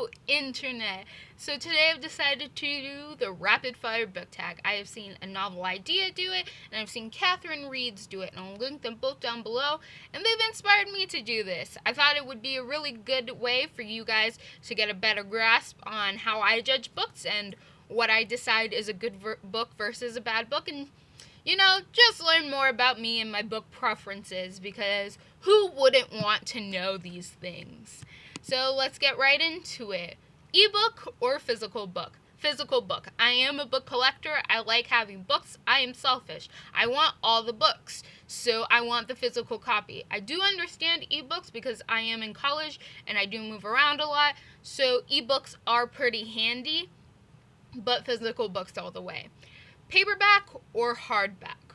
Hello, Internet! So today I've decided to do the rapid fire book tag. I have seen a novel idea do it, and I've seen Catherine Reed's do it, and I'll link them both down below, and they've inspired me to do this. I thought it would be a really good way for you guys to get a better grasp on how I judge books and what I decide is a good book versus a bad book, and just learn more about me and my book preferences, because who wouldn't want to know these things? So let's get right into it. Ebook or physical book? Physical book. I am a book collector. I like having books. I am selfish. I want all the books, so I want the physical copy. I do understand ebooks because I am in college and I do move around a lot, so ebooks are pretty handy, but physical books all the way. Paperback or hardback?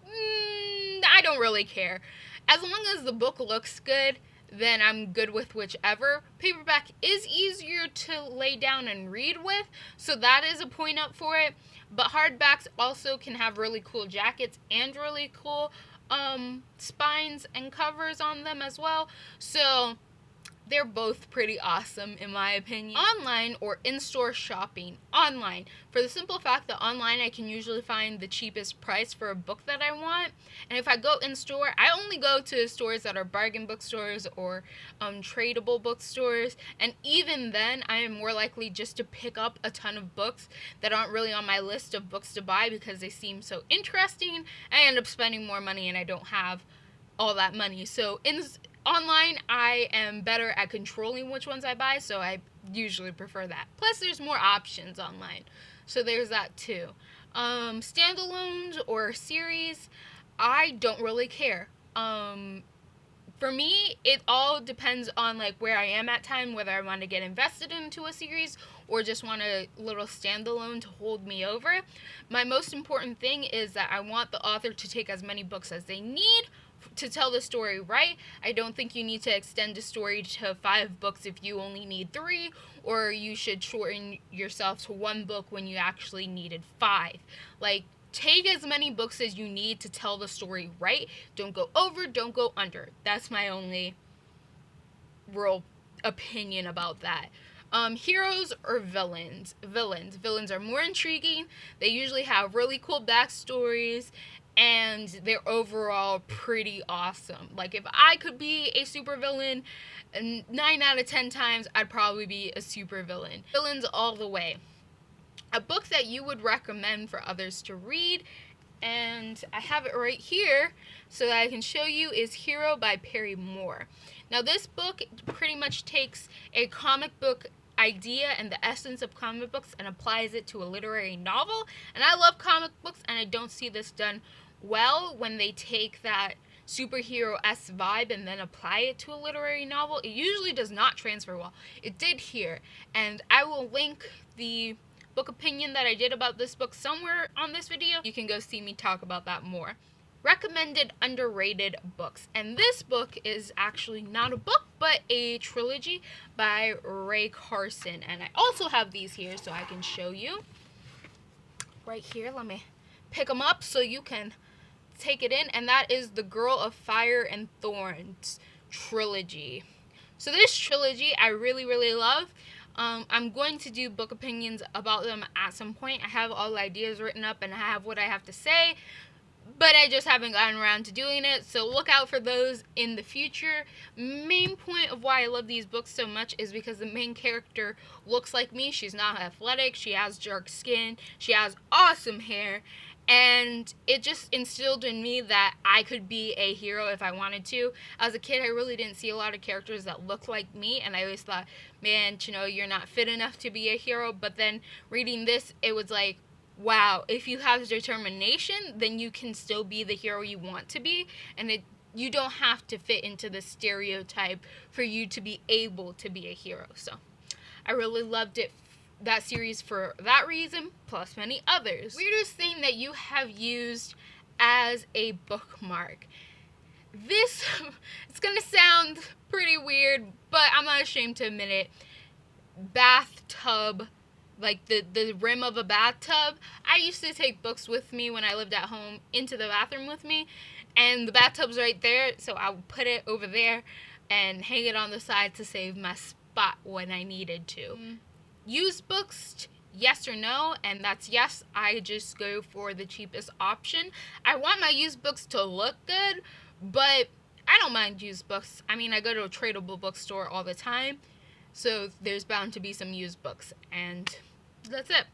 I don't really care. As long as the book looks good, then I'm good with whichever. Paperback is easier to lay down and read with, so that is a point up for it. But hardbacks also can have really cool jackets and really cool spines and covers on them as well. So they're both pretty awesome in my opinion. Online or in-store shopping? Online. For the simple fact that online I can usually find the cheapest price for a book that I want. And if I go in-store, I only go to stores that are bargain bookstores or tradable bookstores. And even then, I am more likely just to pick up a ton of books that aren't really on my list of books to buy because they seem so interesting. I end up spending more money and I don't have all that money. So online, I am better at controlling which ones I buy, so I usually prefer that. Plus, there's more options online, so there's that too. Standalones or series, I don't really care. For me, it all depends on where I am at time, whether I want to get invested into a series or just want a little standalone to hold me over. My most important thing is that I want the author to take as many books as they need to tell the story right. I don't think you need to extend a story to 5 books if you only need 3, or you should shorten yourself to 1 book when you actually needed 5. Take as many books as you need to tell the story right. Don't go over, don't go under. That's my only real opinion about that. Heroes or villains? Villains are more intriguing. They usually have really cool backstories, and they're overall pretty awesome. If I could be a supervillain, 9 out of 10 times, I'd probably be a supervillain. Villains all the way. A book that you would recommend for others to read, and I have it right here so that I can show you, is Hero by Perry Moore. Now, this book pretty much takes a comic book idea and the essence of comic books and applies it to a literary novel. And I love comic books, and I don't see this done well when they take that superhero-esque vibe and then apply it to a literary novel. It usually does not transfer well. It did here, and I will link the book opinion that I did about this book somewhere on this video. You can go see me talk about that more. Recommended underrated books, and this book is actually not a book but a trilogy by Ray Carson, and I also have these here so I can show you right here. Let me pick them up so you can take it in, and that is the Girl of Fire and Thorns trilogy. So this trilogy I really love. I'm going to do book opinions about them at some point. I have all the ideas written up and I have what I have to say, but I just haven't gotten around to doing it, so look out for those in the future. Main point of why I love these books so much is because the main character looks like me. She's not athletic, she has dark skin, she has awesome hair, and it just instilled in me that I could be a hero if I wanted to. As a kid, I really didn't see a lot of characters that looked like me, and I always thought, man, you're not fit enough to be a hero. But then reading this, it was like, wow, if you have determination, then you can still be the hero you want to be, and you don't have to fit into the stereotype for you to be able to be a hero. So I really loved that series for that reason, plus many others. Weirdest thing that you have used as a bookmark? This, it's gonna sound pretty weird, but I'm not ashamed to admit it. Bathtub, the rim of a bathtub. I used to take books with me when I lived at home into the bathroom with me, and the bathtub's right there, so I would put it over there and hang it on the side to save my spot when I needed to. Used books, yes or no, and that's yes. I just go for the cheapest option. I want my used books to look good, but I don't mind used books. I mean, I go to a tradable bookstore all the time, so there's bound to be some used books, and that's it.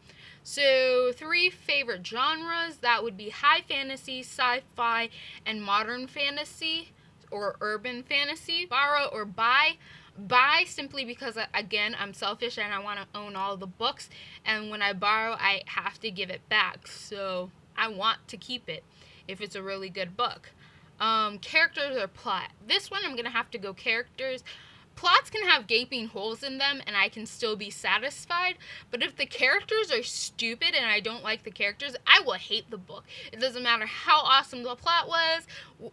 So 3 favorite genres, that would be high fantasy, sci-fi, and modern fantasy or urban fantasy. Borrow or buy. Buy simply because, again, I'm selfish and I want to own all the books, and when I borrow I have to give it back, so I want to keep it if it's a really good book. Characters or plot. This one I'm going to have to go characters. Plots can have gaping holes in them and I can still be satisfied, but if the characters are stupid and I don't like the characters, I will hate the book. It doesn't matter how awesome the plot was,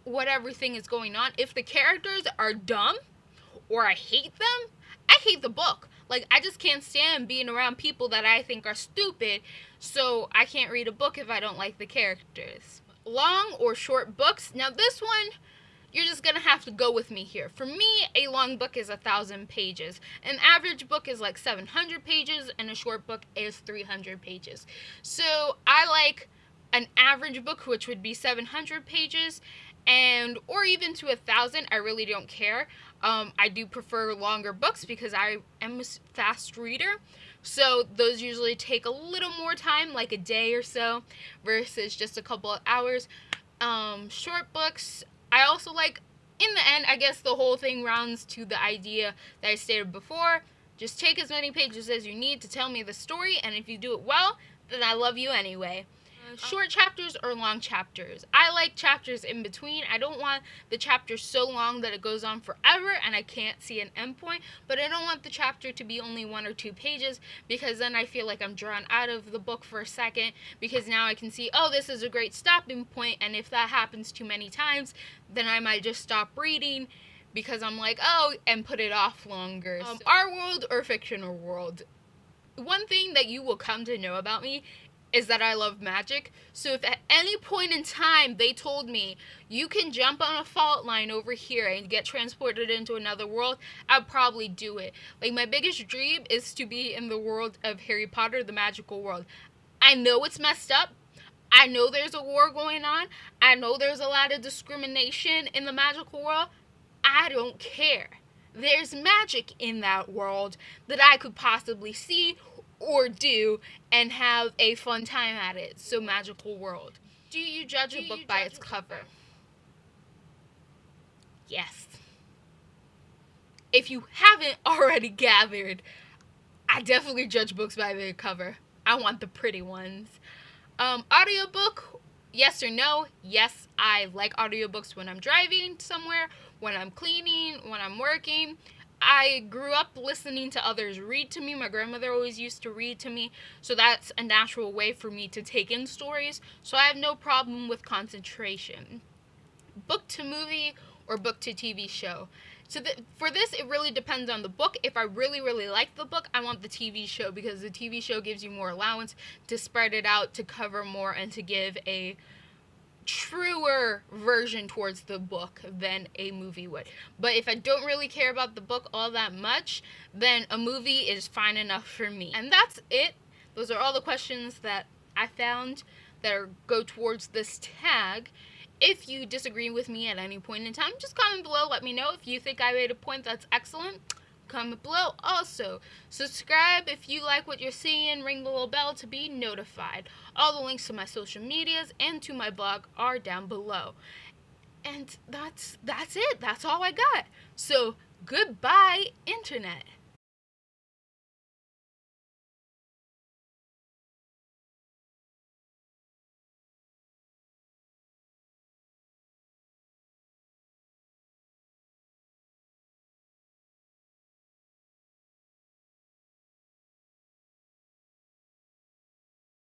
what everything is going on. If the characters are dumb or I hate them, I hate the book. Like, I just can't stand being around people that I think are stupid, so I can't read a book if I don't like the characters. Long or short books. Now this one, you're just going to have to go with me here. For me, a long book is 1,000 pages. An average book is like 700 pages, and a short book is 300 pages. So I like an average book, which would be 700 pages, and or even to 1,000. I really don't care. I do prefer longer books because I am a fast reader. So those usually take a little more time, like a day or so, versus just a couple of hours. Short books, I also like, in the end, I guess the whole thing rounds to the idea that I stated before. Just take as many pages as you need to tell me the story, and if you do it well, then I love you anyway. Short chapters or long chapters. I like chapters in between. I don't want the chapter so long that it goes on forever and I can't see an end point, but I don't want the chapter to be only 1 or 2 pages, because then I feel like I'm drawn out of the book for a second, because now I can see, oh, this is a great stopping point, and if that happens too many times, then I might just stop reading because I'm like, oh, and put it off longer. Our world or fictional world. One thing that you will come to know about me is that I love magic. So if at any point in time they told me you can jump on a fault line over here and get transported into another world, I'd probably do it. Like, my biggest dream is to be in the world of Harry Potter, the magical world. I know it's messed up. I know there's a war going on. I know there's a lot of discrimination in the magical world. I don't care. There's magic in that world that I could possibly see or do and have a fun time at it. So, magical world. Do you judge a book by its cover? Yes. If you haven't already gathered, I definitely judge books by their cover. I want the pretty ones. Audiobook, yes or no? Yes, I like audiobooks when I'm driving somewhere, when I'm cleaning, when I'm working. I grew up listening to others read to me. My grandmother always used to read to me, so that's a natural way for me to take in stories, so I have no problem with concentration. Book to movie or book to TV show. So for this, it really depends on the book. If I really, really like the book, I want the TV show, because the TV show gives you more allowance to spread it out, to cover more, and to give a truer version towards the book than a movie would. But if I don't really care about the book all that much, then a movie is fine enough for me. And that's it. Those are all the questions that I found that go towards this tag. If you disagree with me at any point in time, just comment below. Let me know. If you think I made a point that's excellent, comment below. Also, subscribe if you like what you're seeing. Ring the little bell to be notified. All the links to my social medias and to my blog are down below. And that's it. That's all I got. So, goodbye, Internet.